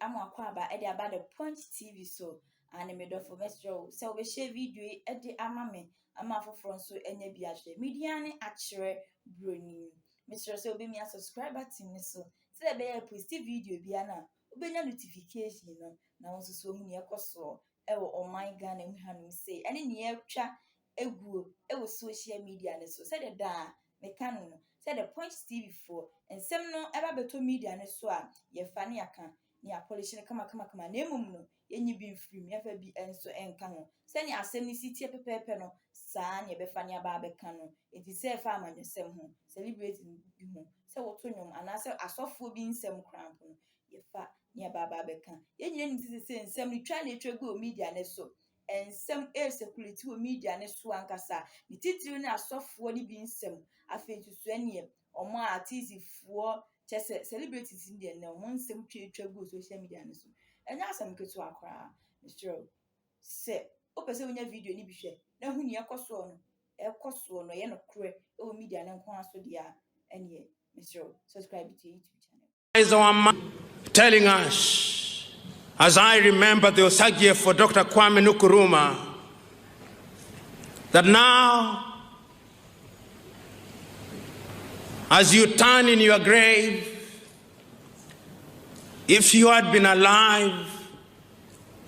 Amakwaba edi about the Punch TV so and me do for Mr. So we share video edi amame amafo front so enye bi ahwe media ne akere broni Mr. so be me a subscriber team so say be post video bia na obenya notification no na won so hu ne ekoso ewo online Ghana mu hanu say ene ne atwa eguo ewo social media ne so say the da me kan no say the Punch TV for ensem no eba beto media ne so a ye fa ne aka ni polish ne kama na emum no yenyi bi mfiri me fa bi enso enka ho se ni asem ni sitie pepepe no saa ne be fa ne aba abeka no enti se fa amanyesem ho celebrate bi ho se woto nyom ana se asofo bi nsem krampo no ye fa ne aba abeka yenyi ni se nsem ni twa na etwa media ne so ensem security wo media ne so ankasa ni titiri ne asofo ni bi nsem afetu so ene omo artistfo chese celebrities in there now one sem twa go social media no so enya asem ketu akra Mr. Se opese onya video ni bi hwe na hu ni ekoso no ye no kre e media na nko aso dia ene Mr. subscribe to YouTube channel is our man telling us, as I remember the Osagie for Dr. Kwame Nkrumah, that now as you turn in your grave, if you had been alive,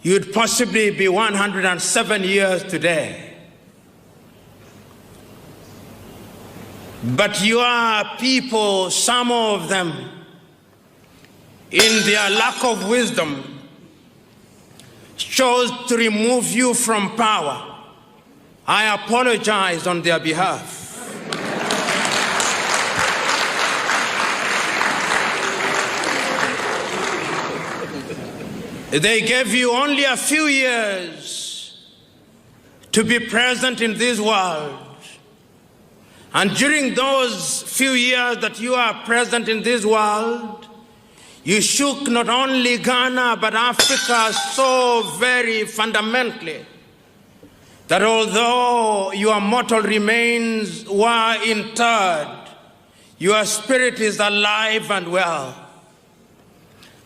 you'd possibly be 107 years today. But your people, some of them, in their lack of wisdom, chose to remove you from power. I apologize on their behalf. They gave you only a few years to be present in this world. And during those few years that you are present in this world, you shook not only Ghana but Africa so very fundamentally that although your mortal remains were interred, your spirit is alive and well.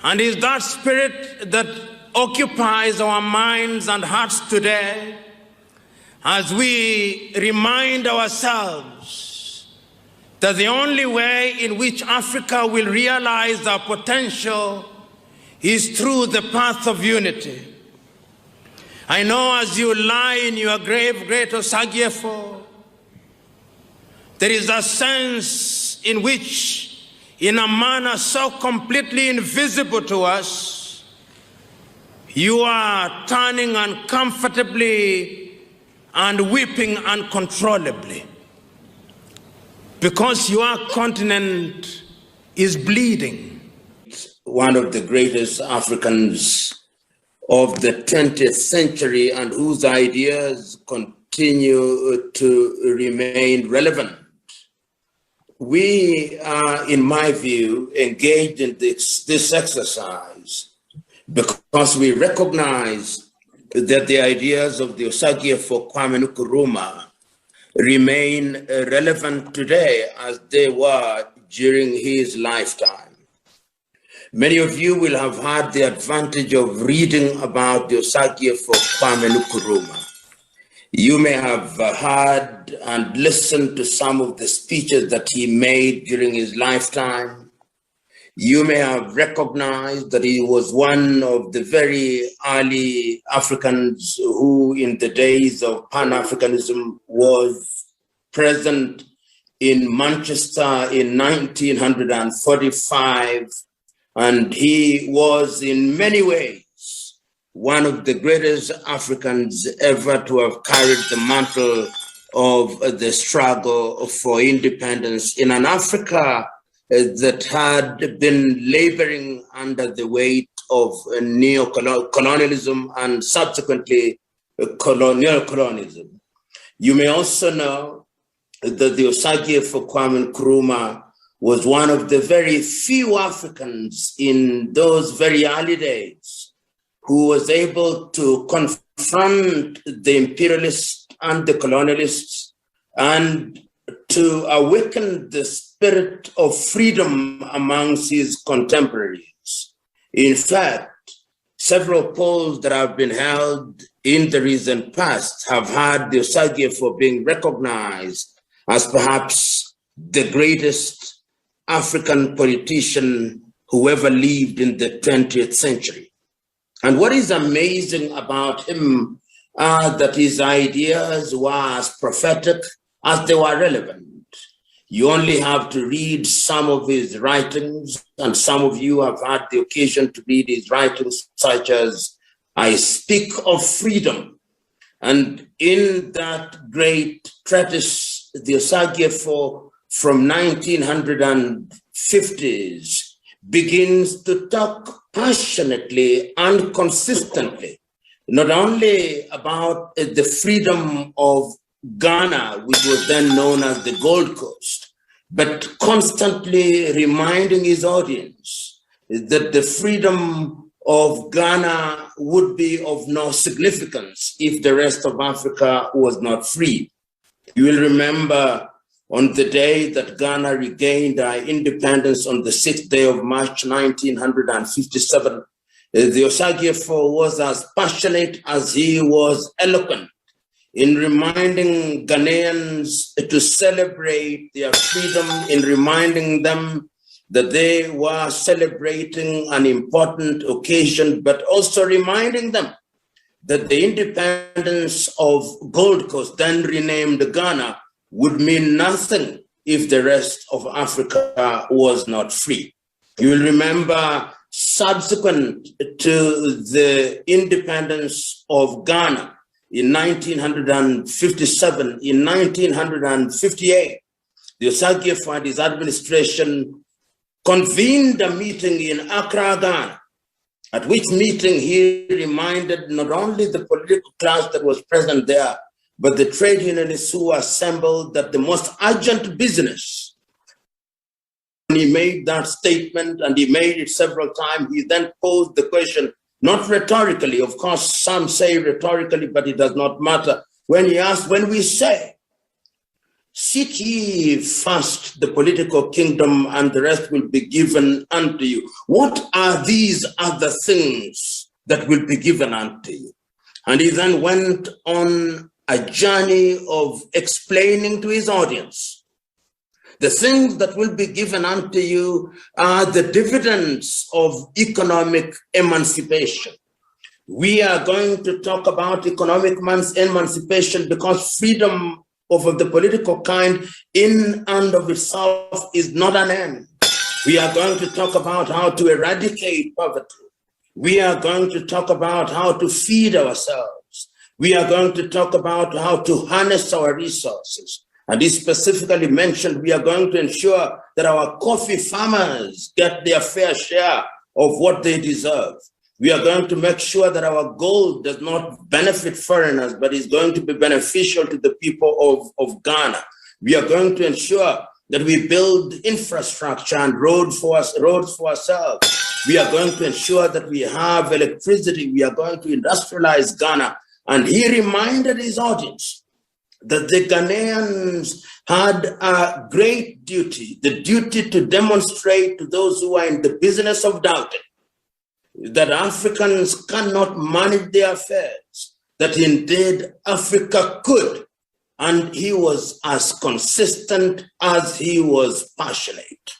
And it's that spirit that occupies our minds and hearts today as we remind ourselves that the only way in which Africa will realize our potential is through the path of unity. I know as you lie in your grave, great Osagiefo, there is a sense in which, in a manner so completely invisible to us, you are turning uncomfortably and weeping uncontrollably because your continent is bleeding. One of the greatest Africans of the 20th century and whose ideas continue to remain relevant. We are, in my view, engaged in this exercise because we recognize that the ideas of the Osagie for Kwame Nkrumah remain relevant today as they were during his lifetime. Many of you will have had the advantage of reading about the Osagie for Kwame Nkrumah. You may have heard and listened to some of the speeches that he made during his lifetime. You may have recognized that he was one of the very early Africans who, in the days of Pan-Africanism, was present in Manchester in 1945. And he was, in many ways, one of the greatest Africans ever to have carried the mantle of the struggle for independence in an Africa that had been laboring under the weight of neo-colonialism and subsequently colonialism. You may also know that the Osagie for Kwame Nkrumah was one of the very few Africans in those very early days who was able to confront the imperialists and the colonialists and to awaken the spirit of freedom amongst his contemporaries. In fact, several polls that have been held in the recent past have had the Osagyefo being recognized as perhaps the greatest African politician who ever lived in the 20th century. And what is amazing about him are that his ideas were as prophetic as they were relevant. You only have to read some of his writings, and some of you have had the occasion to read his writings, such as I Speak of Freedom. And in that great treatise, the Osagyefo from 1950s begins to talk passionately and consistently, not only about the freedom of Ghana, which was then known as the Gold Coast, but constantly reminding his audience that the freedom of Ghana would be of no significance if the rest of Africa was not free. You will remember on the day that Ghana regained our independence on the 6th day of March 1957, the Osagyefo was as passionate as he was eloquent in reminding Ghanaians to celebrate their freedom, in reminding them that they were celebrating an important occasion, but also reminding them that the independence of Gold Coast, then renamed Ghana, would mean nothing if the rest of Africa was not free. You will remember, subsequent to the independence of Ghana in 1957, in 1958, the Osagyefo and his administration convened a meeting in Accra, Ghana, at which meeting he reminded not only the political class that was present there, but the trade unionists who assembled that the most urgent business. When he made that statement, and he made it several times, he then posed the question, not rhetorically, of course, some say rhetorically, but it does not matter. When he asked, when we say, seek ye first the political kingdom and the rest will be given unto you, what are these other things that will be given unto you? And he then went on a journey of explaining to his audience, the things that will be given unto you are the dividends of economic emancipation. We are going to talk about economic emancipation because freedom of the political kind in and of itself is not an end. We are going to talk about how to eradicate poverty. We are going to talk about how to feed ourselves. We are going to talk about how to harness our resources. And he specifically mentioned we are going to ensure that our coffee farmers get their fair share of what they deserve. We are going to make sure that our gold does not benefit foreigners, but is going to be beneficial to the people of Ghana. We are going to ensure that we build infrastructure and roads for ourselves. We are going to ensure that we have electricity. We are going to industrialize Ghana. And he reminded his audience that the Ghanaians had a great duty, the duty to demonstrate to those who are in the business of doubting that Africans cannot manage their affairs, that indeed Africa could. And he was as consistent as he was passionate.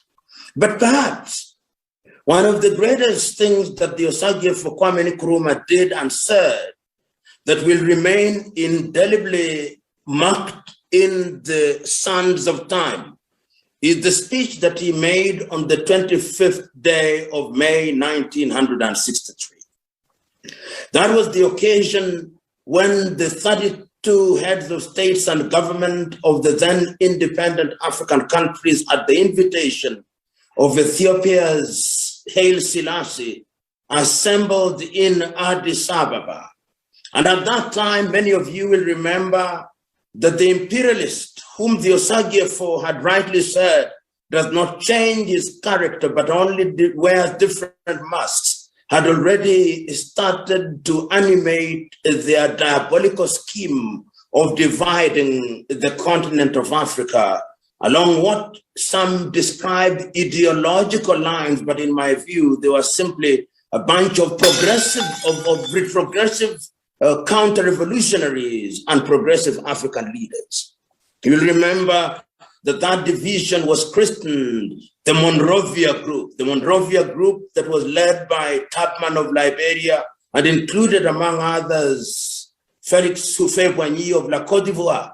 But perhaps one of the greatest things that the Osagyefo Kwame Nkrumah did and said that will remain indelibly marked in the sands of time is the speech that he made on the 25th day of May 1963. That was the occasion when the 32 heads of states and government of the then independent African countries, at the invitation of Ethiopia's Haile Selassie, assembled in Addis Ababa. And at that time, many of you will remember that the imperialist, whom the Osagyefo had rightly said does not change his character but only wears different masks, had already started to animate their diabolical scheme of dividing the continent of Africa along what some describe ideological lines, but in my view, they were simply a bunch of retrogressive counter-revolutionaries and progressive African leaders. You'll remember that that division was christened the Monrovia Group. The Monrovia Group that was led by Tubman of Liberia and included, among others, Felix Houphouët-Boigny of La Côte d'Ivoire,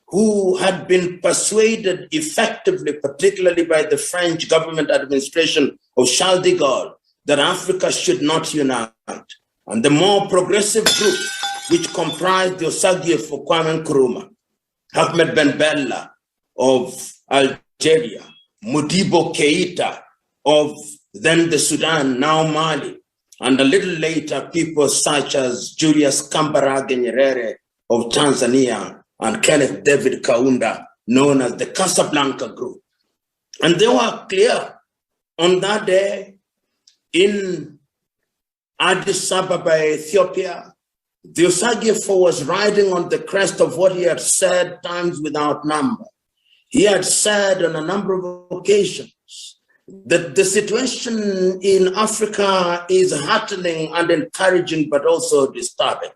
who had been persuaded effectively, particularly by the French government administration of Charles de Gaulle, that Africa should not unite. And the more progressive group, which comprised the Osagie for Kwame Nkrumah, Ahmed Ben Bella of Algeria, Modibo Keita of then the Sudan, now Mali, and a little later people such as Julius Kambarage Nyerere of Tanzania and Kenneth David Kaunda, known as the Casablanca Group. And they were clear on that day in Addis Ababa, Ethiopia. The Osagie was riding on the crest of what he had said times without number. He had said on a number of occasions that the situation in Africa is heartening and encouraging, but also disturbing.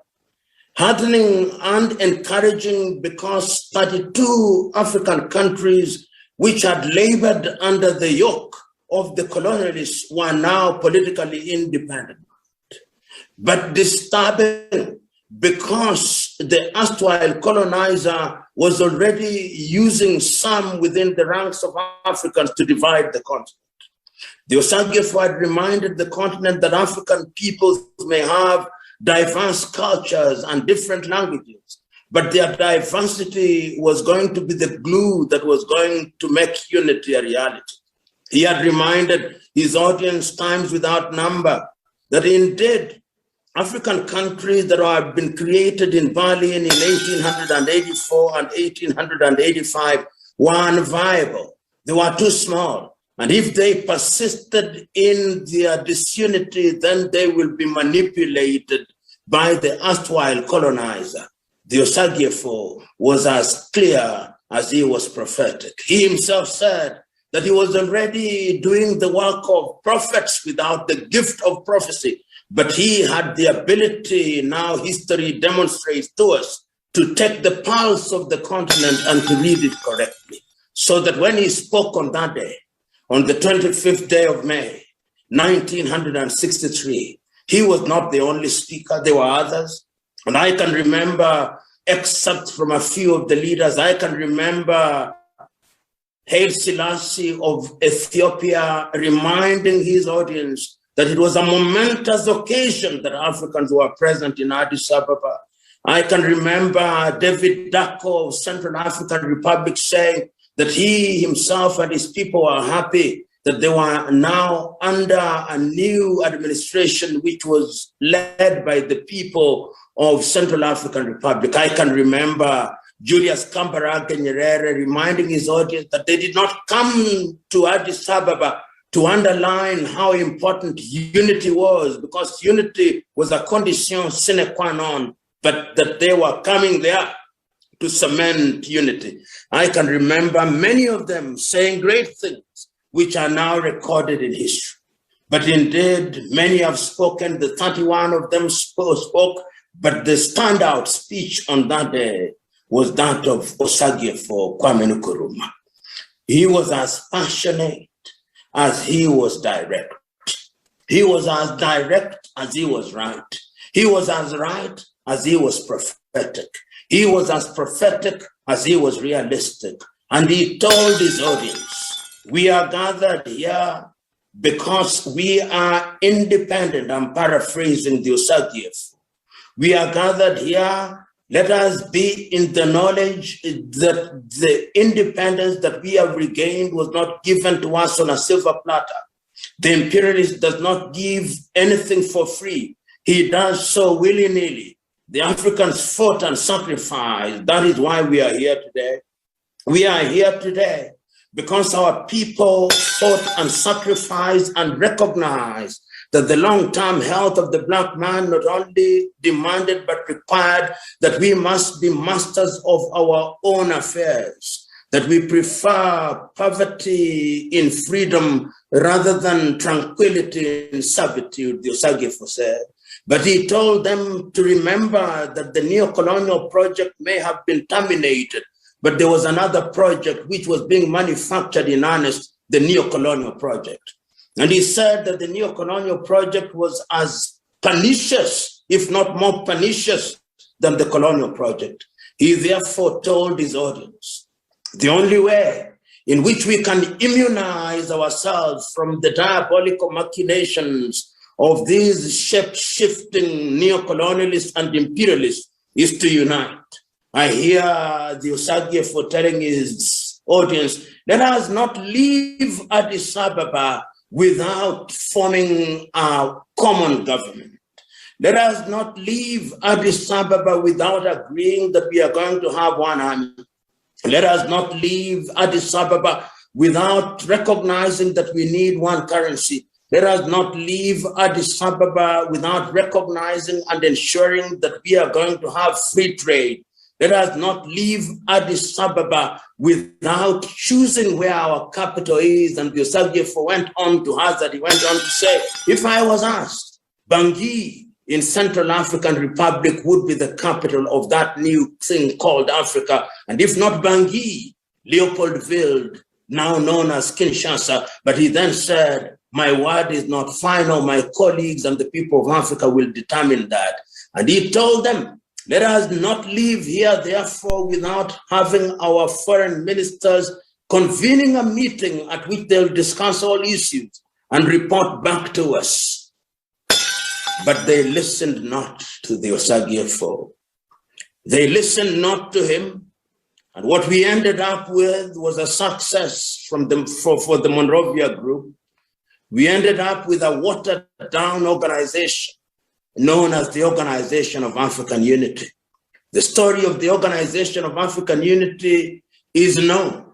Heartening and encouraging because 32 African countries which had labored under the yoke of the colonialists were now politically independent. But disturbing because the erstwhile colonizer was already using some within the ranks of Africans to divide the continent. The Osagie had reminded the continent that African peoples may have diverse cultures and different languages, but their diversity was going to be the glue that was going to make unity a reality. He had reminded his audience times without number that indeed African countries that had been created in Berlin in 1884 and 1885 were unviable. They were too small. And if they persisted in their disunity, then they will be manipulated by the erstwhile colonizer. The Osagie was as clear as he was prophetic. He himself said that he was already doing the work of prophets without the gift of prophecy. But he had the ability, now history demonstrates to us, to take the pulse of the continent and to read it correctly. So that when he spoke on that day, on the 25th day of May, 1963, he was not the only speaker, there were others. And I can remember excerpts from a few of the leaders. I can remember Haile Selassie of Ethiopia reminding his audience that it was a momentous occasion that Africans were present in Addis Ababa. I can remember David Dacko of Central African Republic saying that he himself and his people were happy that they were now under a new administration which was led by the people of Central African Republic. I can remember Julius Kambarage Nyerere reminding his audience that they did not come to Addis Ababa to underline how important unity was, because unity was a condition sine qua non, but that they were coming there to cement unity. I can remember many of them saying great things, which are now recorded in history. But indeed, many have spoken, the 31 of them spoke, but the standout speech on that day was that of Osagie for Kwame Nkrumah. He was as passionate as he was direct. He was as direct as he was right. He was as right as he was prophetic. He was as prophetic as he was realistic. And he told his audience, we are gathered here because we are independent. I'm paraphrasing the Osagie. We are gathered here. Let us be in the knowledge that the independence that we have regained was not given to us on a silver platter. The imperialist does not give anything for free. He does so willy-nilly. The Africans fought and sacrificed. That is why we are here today. We are here today because our people fought and sacrificed and recognized that the long-term health of the Black man not only demanded but required that we must be masters of our own affairs, that we prefer poverty in freedom rather than tranquility in servitude, the Osagyefo said. But he told them to remember that the neo-colonial project may have been terminated, but there was another project which was being manufactured in earnest, the neo-colonial project. And he said that the neo-colonial project was as pernicious, if not more pernicious, than the colonial project. He therefore told his audience, the only way in which we can immunize ourselves from the diabolical machinations of these shape-shifting neo-colonialists and imperialists is to unite. I hear the Osagyefo telling his audience, let us not leave Addis Ababa without forming a common government. Let us not leave Addis Ababa without agreeing that we are going to have one army. Let us not leave Addis Ababa without recognizing that we need one currency. Let us not leave Addis Ababa without recognizing and ensuring that we are going to have free trade. Let us not leave Addis Ababa without choosing where our capital is. And the Osagyefo went on to hazard, he went on to say, if I was asked, Bangui in Central African Republic would be the capital of that new thing called Africa. And if not Bangui, Leopoldville, now known as Kinshasa. But he then said, my word is not final. My colleagues and the people of Africa will determine that. And he told them, let us not leave here, therefore, without having our foreign ministers convening a meeting at which they'll discuss all issues and report back to us. But they listened not to the Osagyefo. They listened not to him. And what we ended up with was a success from for the Monrovia group. We ended up with a watered down organization known as the Organization of African Unity. The story of the Organization of African Unity is known.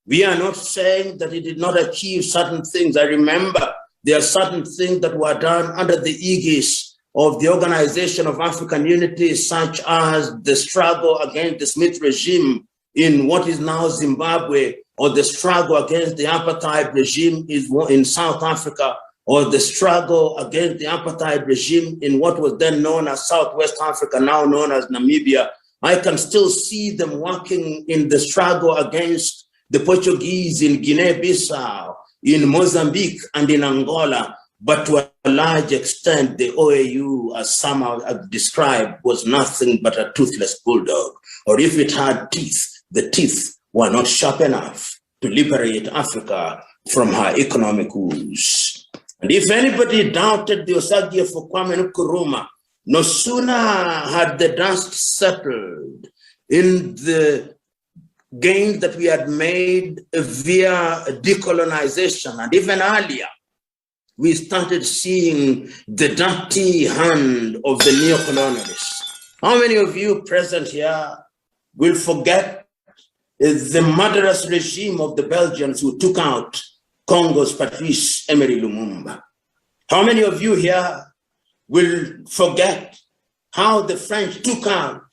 We are not saying that it did not achieve certain things. I remember there are certain things that were done under the aegis of the Organization of African Unity, such as the struggle against the Smith regime in what is now Zimbabwe, or the struggle against the apartheid regime in South Africa, or the struggle against the apartheid regime in what was then known as Southwest Africa, now known as Namibia. I can still see them working in the struggle against the Portuguese in Guinea-Bissau, in Mozambique and in Angola, but to a large extent, the OAU, as some have described, was nothing but a toothless bulldog. Or if it had teeth, the teeth were not sharp enough to liberate Africa from her economic woes. And if anybody doubted the Osagyefo Kwame Nkrumah, no sooner had the dust settled in the gains that we had made via decolonization, and even earlier, we started seeing the dirty hand of the neo-colonialists. How many of you present here will forget the murderous regime of the Belgians who took out Congo's Patrice Emery Lumumba? How many of you here will forget how the French took out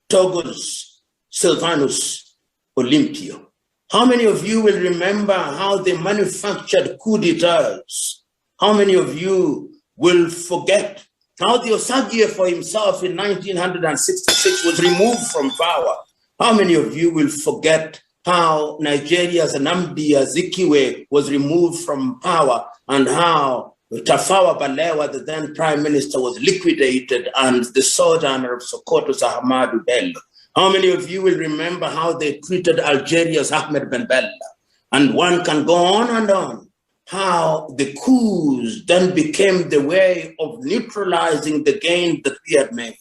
Togo's Sylvanus Olympio? How many of you will remember how they manufactured coup d'etats? How many of you will forget how the Osagyefo himself in 1966 was removed from power? How many of you will forget how Nigeria's Nnamdi Azikiwe was removed from power and how Tafawa Balewa, the then prime minister, was liquidated and the sojourner of Sokoto's Ahmadu Bello? How many of you will remember how they treated Algeria's Ahmed Ben Bella? And one can go on and on. How the coups then became the way of neutralizing the gain that we had made.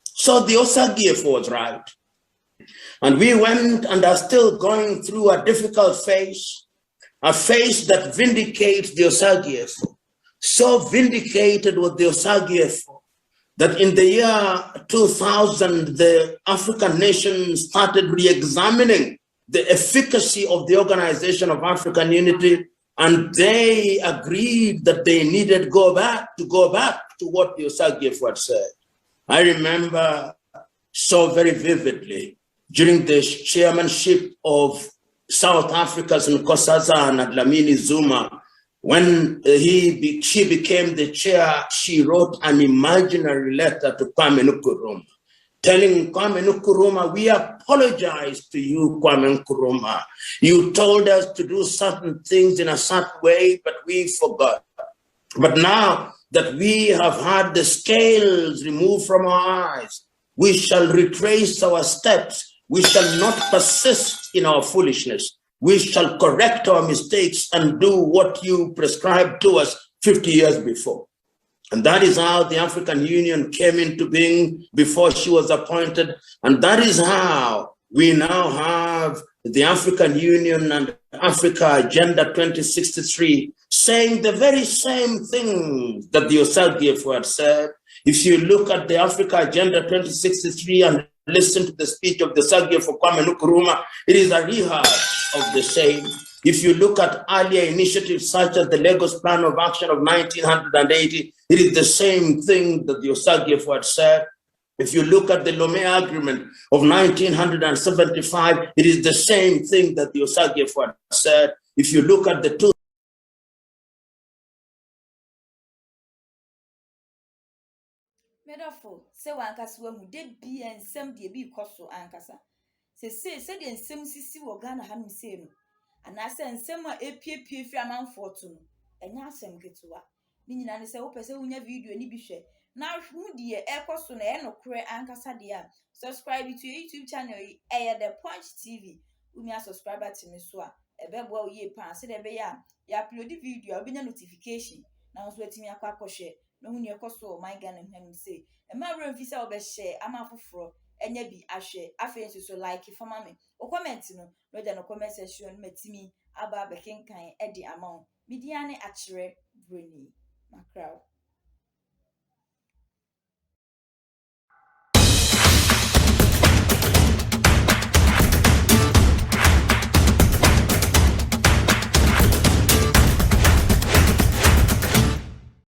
So the Osagyefo was right. And we went and are still going through a difficult phase, a phase that vindicates the Osagyefo. So vindicated with the Osagyefo that in the year 2000, the African nations started re-examining the efficacy of the Organization of African Unity, and they agreed that they needed to go back to what the Osagyefo had said. I remember so very vividly during the chairmanship of South Africa's Nkosazana and Dlamini Zuma, when she became the chair, she wrote an imaginary letter to Kwame Nkrumah, telling Kwame Nkrumah, we apologize to you, Kwame Nkrumah. You told us to do certain things in a certain way, but we forgot. But now that we have had the scales removed from our eyes, we shall retrace our steps. We shall not persist in our foolishness. We shall correct our mistakes and do what you prescribed to us 50 years before. And that is how the African Union came into being before she was appointed. And that is how we now have the African Union and Africa Agenda 2063 saying the very same things that the Osagiefu had said. If you look at the Africa Agenda 2063 and listen to the speech of the Osagiefu Kwame Nkrumah, it is a rehash of the same. If you look at earlier initiatives such as the Lagos Plan of Action of 1980, it is the same thing that the Osagiefu had said. If you look at the Lomé Agreement of 1975, it is the same thing that the Osagiefu had said. If you look at the two Medafo, se wankasa wahu de bi ensem de bi koso ankasa. Se de ensem sisi wo Ghana hanum se no. Anase ensem a epiepie fi amanfo to no. Enya asem ketewa. Ni nyina ne se wo pese wonya video ni bi hwe. Na hu de ekoso na e nokre ankasa de a. Subscribe to your YouTube channel The Punch TV. Umi a subscriber to me so a ebebo wo ye pan se de be ya upload video obenya notification. Na so atimi akwa no hu ne ekoso my Ghana hwam say e ma wura mfi say obehye ama foforo enya bi ahwe afen so like for me o comment no no ja no comment section matimi aba bekenkan e di amount media ne akere broni macrow.